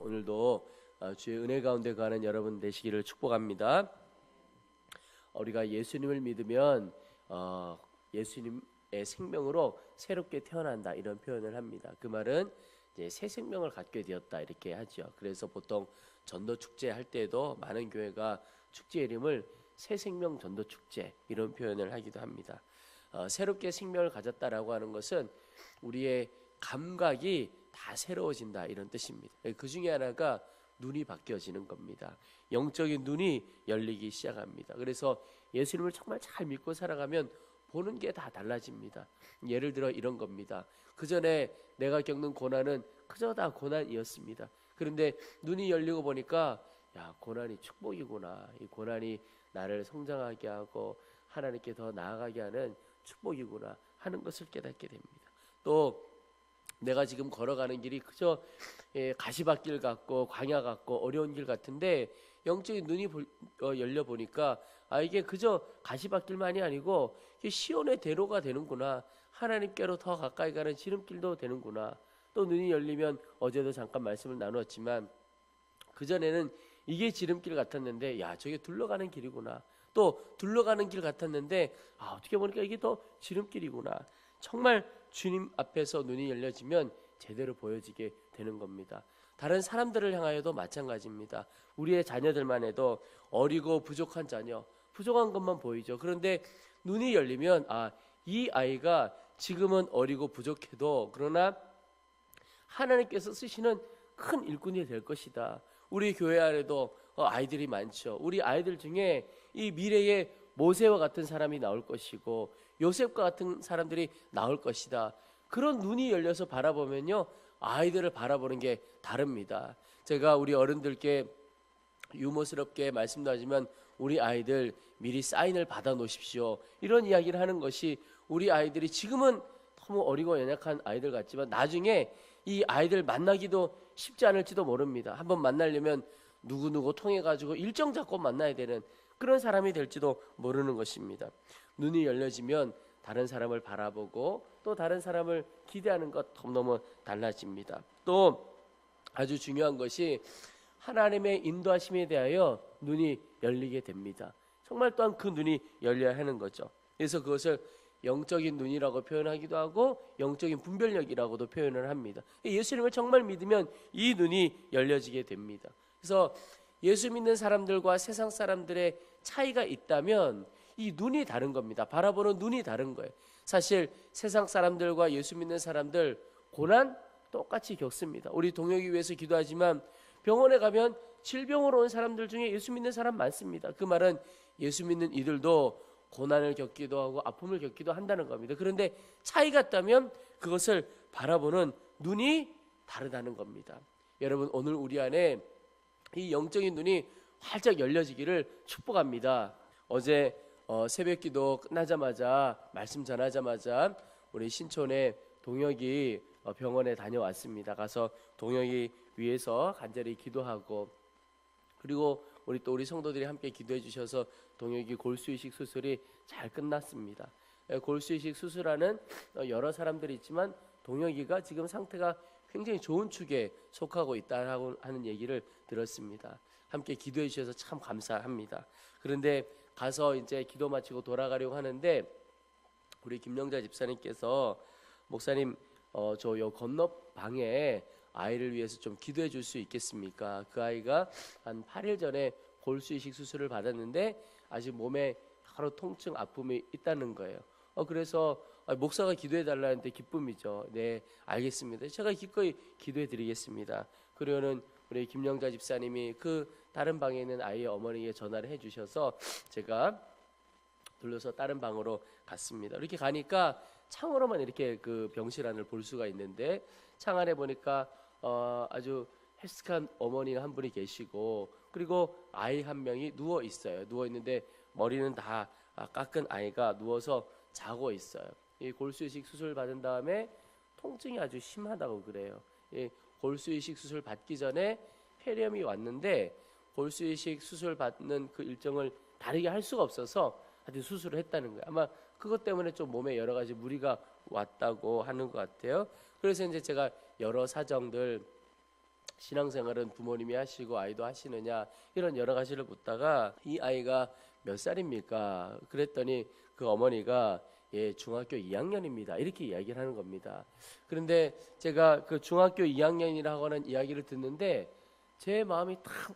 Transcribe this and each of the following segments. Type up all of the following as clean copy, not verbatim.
오늘도 주의 은혜 가운데 거하는 여러분 되시기를 축복합니다. 우리가 예수님을 믿으면 예수님의 생명으로 새롭게 태어난다 이런 표현을 합니다. 그 말은 이제 새 생명을 갖게 되었다 이렇게 하죠. 그래서 보통 전도 축제 할 때도 많은 교회가 축제 이름을 새 생명 전도 축제 이런 표현을 하기도 합니다. 새롭게 생명을 가졌다라고 하는 것은 우리의 감각이 다 새로워진다 이런 뜻입니다. 그 중에 하나가 눈이 바뀌어지는 겁니다. 영적인 눈이 열리기 시작합니다. 그래서 예수님을 정말 잘 믿고 살아가면 보는 게 다 달라집니다. 예를 들어 이런 겁니다. 그 전에 내가 겪는 고난은 그저 다 고난이었습니다. 그런데 눈이 열리고 보니까 야, 고난이 축복이구나. 이 고난이 나를 성장하게 하고 하나님께 더 나아가게 하는 축복이구나 하는 것을 깨닫게 됩니다. 또 내가 지금 걸어가는 길이 그저 가시밭길 같고 광야 같고 어려운 길 같은데 영적인 눈이 열려 보니까 이게 그저 가시밭길만이 아니고 시온의 대로가 되는구나. 하나님께로 더 가까이 가는 지름길도 되는구나. 또 눈이 열리면 어제도 잠깐 말씀을 나누었지만 그전에는 이게 지름길 같았는데 야, 저게 둘러가는 길이구나. 또 둘러가는 길 같았는데 어떻게 보니까 이게 더 지름길이구나. 정말 주님 앞에서 눈이 열려지면 제대로 보여지게 되는 겁니다. 다른 사람들을 향하여도 마찬가지입니다. 우리의 자녀들만 해도 어리고 부족한 자녀, 부족한 것만 보이죠. 그런데 눈이 열리면 이 아이가 지금은 어리고 부족해도 그러나 하나님께서 쓰시는 큰 일꾼이 될 것이다. 우리 교회 안에도 아이들이 많죠. 우리 아이들 중에 이 미래의 모세와 같은 사람이 나올 것이고 요셉과 같은 사람들이 나올 것이다. 그런 눈이 열려서 바라보면요, 아이들을 바라보는 게 다릅니다. 제가 우리 어른들께 유머스럽게 말씀도 하지만 우리 아이들 미리 사인을 받아 놓으십시오 이런 이야기를 하는 것이 우리 아이들이 지금은 너무 어리고 연약한 아이들 같지만 나중에 이 아이들 만나기도 쉽지 않을지도 모릅니다. 한번 만나려면 누구누구 통해 가지고 일정 잡고 만나야 되는 그런 사람이 될지도 모르는 것입니다. 눈이 열려지면 다른 사람을 바라보고 또 다른 사람을 기대하는 것 너무너무 달라집니다. 또 아주 중요한 것이 하나님의 인도하심에 대하여 눈이 열리게 됩니다. 정말 또한 그 눈이 열려야 하는 거죠. 그래서 그것을 영적인 눈이라고 표현하기도 하고 영적인 분별력이라고도 표현을 합니다. 예수님을 정말 믿으면 이 눈이 열려지게 됩니다. 그래서 예수 믿는 사람들과 세상 사람들의 차이가 있다면 이 눈이 다른 겁니다. 바라보는 눈이 다른 거예요. 사실 세상 사람들과 예수 믿는 사람들 고난 똑같이 겪습니다. 우리 동역이 위해서 기도하지만 병원에 가면 질병으로 온 사람들 중에 예수 믿는 사람 많습니다. 그 말은 예수 믿는 이들도 고난을 겪기도 하고 아픔을 겪기도 한다는 겁니다. 그런데 차이가 있다면 그것을 바라보는 눈이 다르다는 겁니다. 여러분, 오늘 우리 안에 이 영적인 눈이 활짝 열려지기를 축복합니다. 어제 새벽기도 끝나자마자 말씀 전하자마자 우리 신촌에 동혁이 병원에 다녀왔습니다. 가서 동혁이 위해서 간절히 기도하고 그리고 우리 성도들이 함께 기도해 주셔서 동혁이 골수이식 수술이 잘 끝났습니다. 골수이식 수술하는 여러 사람들이 있지만 동혁이가 지금 상태가 굉장히 좋은 축에 속하고 있다고 하는 얘기를 들었습니다. 함께 기도해 주셔서 참 감사합니다. 그런데 가서 이제 기도 마치고 돌아가려고 하는데 우리 김영자 집사님께서 목사님 저 요 건너 방에 아이를 위해서 좀 기도해 줄 수 있겠습니까? 그 아이가 한 8일 전에 골수이식 수술을 받았는데 아직 몸에 여러 통증 아픔이 있다는 거예요. 그래서 목사가 기도해 달라는데 기쁨이죠. 네, 알겠습니다. 제가 기꺼이 기도해 드리겠습니다. 그러고는 우리 김영자 집사님이 그 다른 방에 있는 아이의 어머니에 전화를 해 주셔서 제가 둘러서 다른 방으로 갔습니다. 이렇게 가니까 창으로만 이렇게 그 병실 안을 볼 수가 있는데 창 안에 보니까 아주 헬스한 어머니가 한 분이 계시고 그리고 아이 한 명이 누워 있어요. 누워 있는데 머리는 다 깎은 아이가 누워서 자고 있어요. 이 골수이식 수술 받은 다음에 통증이 아주 심하다고 그래요. 이 골수이식 수술 받기 전에 폐렴이 왔는데 골수이식 수술 받는 그 일정을 다르게 할 수가 없어서 하여튼 수술을 했다는 거예요. 아마 그것 때문에 좀 몸에 여러 가지 무리가 왔다고 하는 것 같아요. 그래서 이제 제가 여러 사정들 신앙생활은 부모님이 하시고 아이도 하시느냐 이런 여러 가지를 묻다가 이 아이가 몇 살입니까? 그랬더니 그 어머니가 중학교 2학년입니다. 이렇게 이야기를 하는 겁니다. 그런데 제가 그 중학교 2학년이라고 하는 이야기를 듣는데 제 마음이 탁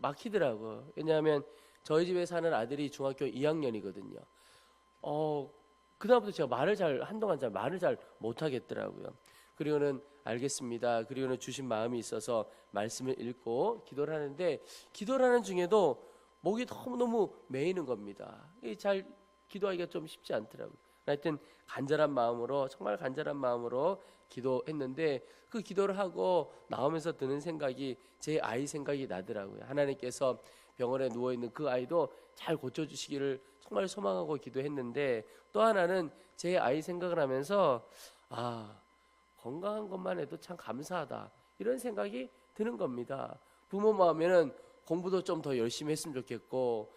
막히더라고요. 왜냐하면 저희 집에 사는 아들이 중학교 2학년이거든요. 그다음부터 제가 한동안 말을 잘 못하겠더라고요. 그리고는 알겠습니다. 그리고는 주신 마음이 있어서 말씀을 읽고 기도를 하는데 기도를 하는 중에도 목이 너무너무 메이는 겁니다. 잘 기도하기가 좀 쉽지 않더라고요. 하여튼 정말 간절한 마음으로 기도했는데 그 기도를 하고 나오면서 드는 생각이 제 아이 생각이 나더라고요. 하나님께서 병원에 누워있는 그 아이도 잘 고쳐주시기를 정말 소망하고 기도했는데 또 하나는 제 아이 생각을 하면서 건강한 것만 해도 참 감사하다 이런 생각이 드는 겁니다. 부모 마음에는 공부도 좀 더 열심히 했으면 좋겠고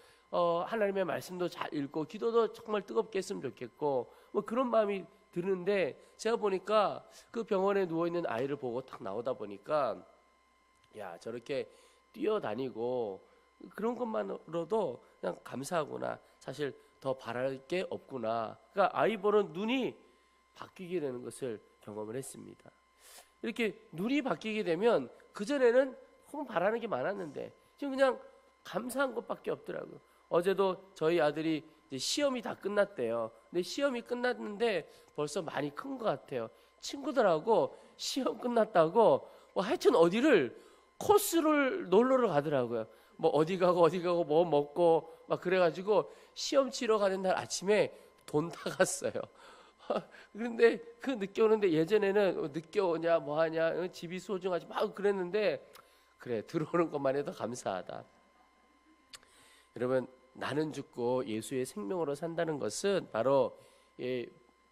하나님의 말씀도 잘 읽고 기도도 정말 뜨겁게 했으면 좋겠고 그런 마음이 드는데 제가 보니까 그 병원에 누워있는 아이를 보고 딱 나오다 보니까 저렇게 뛰어다니고 그런 것만으로도 그냥 감사하구나, 사실 더 바랄 게 없구나. 그러니까 아이 보는 눈이 바뀌게 되는 것을 경험을 했습니다. 이렇게 눈이 바뀌게 되면 그전에는 너무 바라는 게 많았는데 지금 그냥 감사한 것밖에 없더라고요. 어제도 저희 아들이 이제 시험이 다 끝났대요. 근데 시험이 끝났는데 벌써 많이 큰 것 같아요. 친구들하고 시험 끝났다고 하여튼 어디를 코스를 놀러를 가더라고요. 어디 가고 뭐 먹고 막 그래가지고 시험 치러 가는 날 아침에 돈 다 갔어요. 그런데 그 늦게 오는데 예전에는 늦게 오냐 뭐하냐 집이 소중하지 막 그랬는데 그래 들어오는 것만 해도 감사하다. 여러분, 나는 죽고 예수의 생명으로 산다는 것은 바로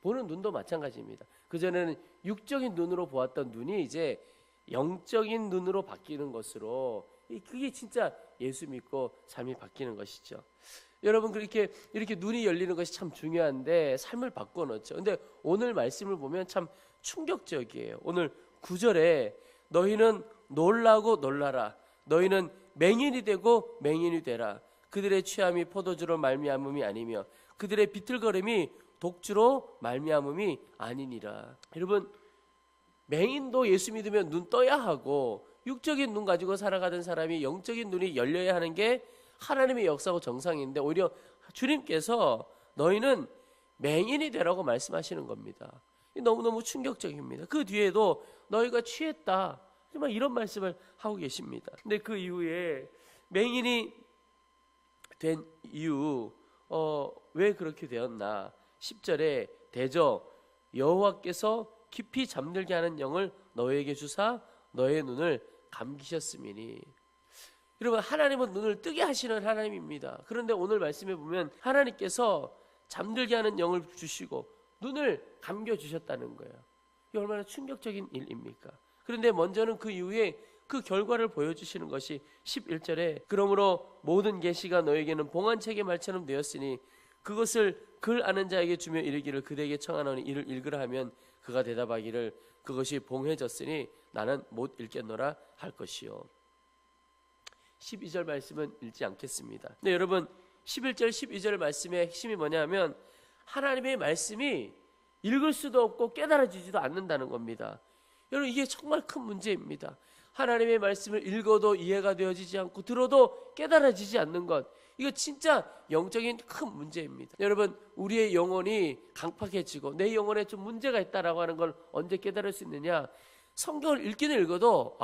보는 눈도 마찬가지입니다. 그전에는 육적인 눈으로 보았던 눈이 이제 영적인 눈으로 바뀌는 것으로, 그게 진짜 예수 믿고 삶이 바뀌는 것이죠. 여러분, 이렇게 눈이 열리는 것이 참 중요한데 삶을 바꿔놓죠. 근데 오늘 말씀을 보면 참 충격적이에요. 오늘 9절에 너희는 놀라고 놀라라. 너희는 맹인이 되고 맹인이 되라. 그들의 취함이 포도주로 말미암음이 아니며 그들의 비틀거림이 독주로 말미암음이 아니니라. 여러분, 맹인도 예수 믿으면 눈 떠야 하고 육적인 눈 가지고 살아가던 사람이 영적인 눈이 열려야 하는 게 하나님의 역사고 정상인데 오히려 주님께서 너희는 맹인이 되라고 말씀하시는 겁니다. 너무너무 충격적입니다. 그 뒤에도 너희가 취했다, 정말 이런 말씀을 하고 계십니다. 근데 그 이후에 맹인이 된 이유, 왜 그렇게 되었나? 10절에 대저 여호와께서 깊이 잠들게 하는 영을 너에게 주사 너의 눈을 감기셨음이니. 여러분, 하나님은 눈을 뜨게 하시는 하나님입니다. 그런데 오늘 말씀에 보면 하나님께서 잠들게 하는 영을 주시고 눈을 감겨주셨다는 거예요. 이게 얼마나 충격적인 일입니까? 그런데 먼저는 그 이후에 그 결과를 보여주시는 것이 11절에 그러므로 모든 계시가 너에게는 봉안책의 말처럼 되었으니 그것을 글 아는 자에게 주며 이르기를 그대에게 청하노니 이를 읽으라 하면 그가 대답하기를 그것이 봉해졌으니 나는 못 읽겠노라 할 것이요. 12절 말씀은 읽지 않겠습니다. 근데 여러분, 11절 12절 말씀의 핵심이 뭐냐면 하나님의 말씀이 읽을 수도 없고 깨달아지지도 않는다는 겁니다. 여러분, 이게 정말 큰 문제입니다. 하나님의 말씀을 읽어도 이해가 되어지지 않고 들어도 깨달아지지 않는 것, 이거 진짜 영적인 큰 문제입니다. 여러분, 우리의 영혼이 강팍해지고 내 영혼에 좀 문제가 있다라고 하는 걸 언제 깨달을 수 있느냐? 성경을 읽기는 읽어도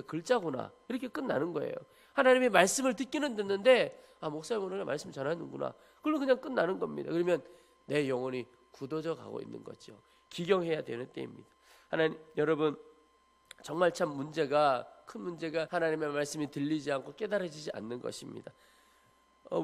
글자구나, 이렇게 끝나는 거예요. 하나님의 말씀을 듣기는 듣는데 목사님 오늘 말씀 전하는구나, 그걸로 그냥 끝나는 겁니다. 그러면 내 영혼이 굳어져 가고 있는 거죠. 기경해야 되는 때입니다. 여러분, 정말 참 큰 문제가 하나님의 말씀이 들리지 않고 깨달아지지 않는 것입니다.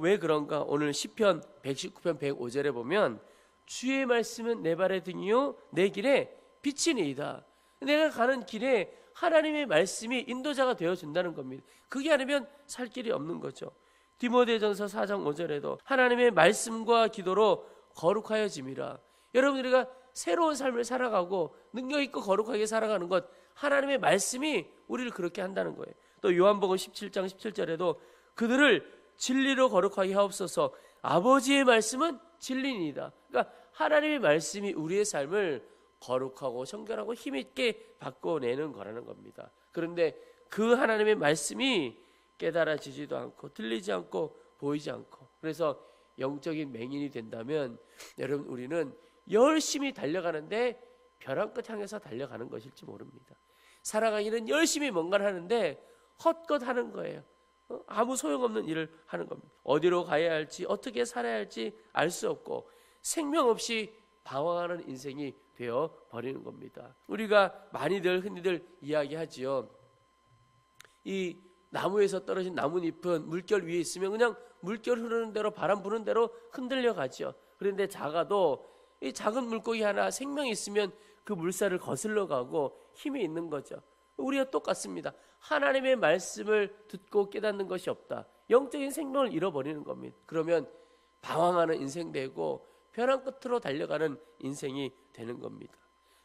왜 그런가? 오늘 시편 119편 105절에 보면 주의 말씀은 내 발의 등이요 내 길에 빛이니이다. 내가 가는 길에 하나님의 말씀이 인도자가 되어준다는 겁니다. 그게 아니면 살 길이 없는 거죠. 디모데전서 4장 5절에도 하나님의 말씀과 기도로 거룩하여짐이라. 여러분, 우리가 새로운 삶을 살아가고 능력 있고 거룩하게 살아가는 것, 하나님의 말씀이 우리를 그렇게 한다는 거예요. 또 요한복음 17장 17절에도 그들을 진리로 거룩하게 하옵소서. 아버지의 말씀은 진리니이다. 그러니까 하나님의 말씀이 우리의 삶을 거룩하고 정결하고 힘있게 바꿔내는 거라는 겁니다. 그런데 그 하나님의 말씀이 깨달아지지도 않고 들리지 않고 보이지 않고, 그래서 영적인 맹인이 된다면 여러분 우리는 열심히 달려가는데 벼랑 끝 향해서 달려가는 것일지 모릅니다. 살아가기는 열심히 뭔가를 하는데 헛것 하는 거예요. 아무 소용없는 일을 하는 겁니다. 어디로 가야 할지 어떻게 살아야 할지 알 수 없고 생명 없이 방황하는 인생이 되어 버리는 겁니다. 우리가 많이들 흔히들 이야기하지요. 이 나무에서 떨어진 나뭇잎은 물결 위에 있으면 그냥 물결 흐르는 대로 바람 부는 대로 흔들려 가죠. 그런데 작아도 이 작은 물고기 하나 생명이 있으면 그 물살을 거슬러 가고 힘이 있는 거죠. 우리가 똑같습니다. 하나님의 말씀을 듣고 깨닫는 것이 없다. 영적인 생명을 잃어버리는 겁니다. 그러면 방황하는 인생 되고 벼랑 끝으로 달려가는 인생이 되는 겁니다.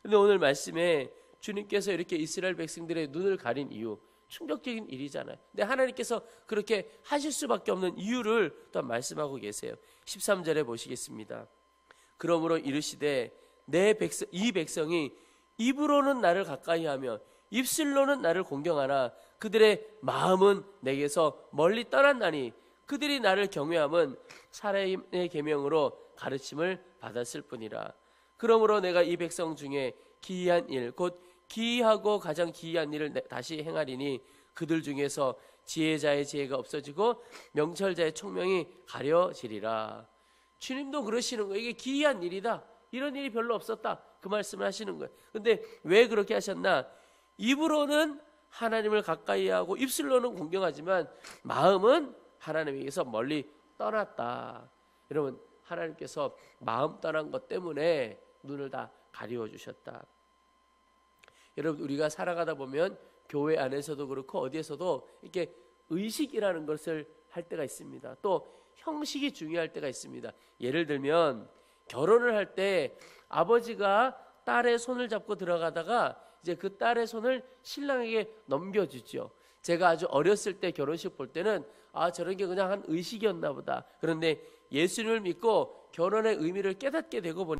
그런데 오늘 말씀에 주님께서 이렇게 이스라엘 백성들의 눈을 가린 이유, 충격적인 일이잖아요. 근데 하나님께서 그렇게 하실 수밖에 없는 이유를 또 말씀하고 계세요. 13절에 보시겠습니다. 그러므로 이르시되 이 백성이 입으로는 나를 가까이하며 입술로는 나를 공경하나 그들의 마음은 내게서 멀리 떠났나니 그들이 나를 경외함은 사람의 계명으로 가르침을 받았을 뿐이라. 그러므로 내가 이 백성 중에 기이한 일, 곧 기이하고 가장 기이한 일을 다시 행하리니 그들 중에서 지혜자의 지혜가 없어지고 명철자의 총명이 가려지리라. 주님도 그러시는 거예요. 이게 기이한 일이다. 이런 일이 별로 없었다. 그 말씀을 하시는 거예요. 근데 왜 그렇게 하셨나? 입으로는 하나님을 가까이 하고 입술로는 공경하지만 마음은 하나님에게서 멀리 떠났다. 여러분, 하나님께서 마음 떠난 것 때문에 눈을 다 가리워 주셨다. 여러분, 우리가 살아가다 보면 교회 안에서도 그렇고 어디에서도 이렇게 의식이라는 것을 할 때가 있습니다. 또 형식이 중요할 때가 있습니다. 예를 들면 결혼을 할 때 아버지가 딸의 손을 잡고 들어가다가 이제 그 딸의 손을 신랑에게 넘겨주죠. 제가 아주 어렸을 때 결혼식 볼 때는 저런 게 그냥 한 의식이었나 보다. 그런데 예수님을 믿고 결혼의 의미를 깨닫게 되고 보니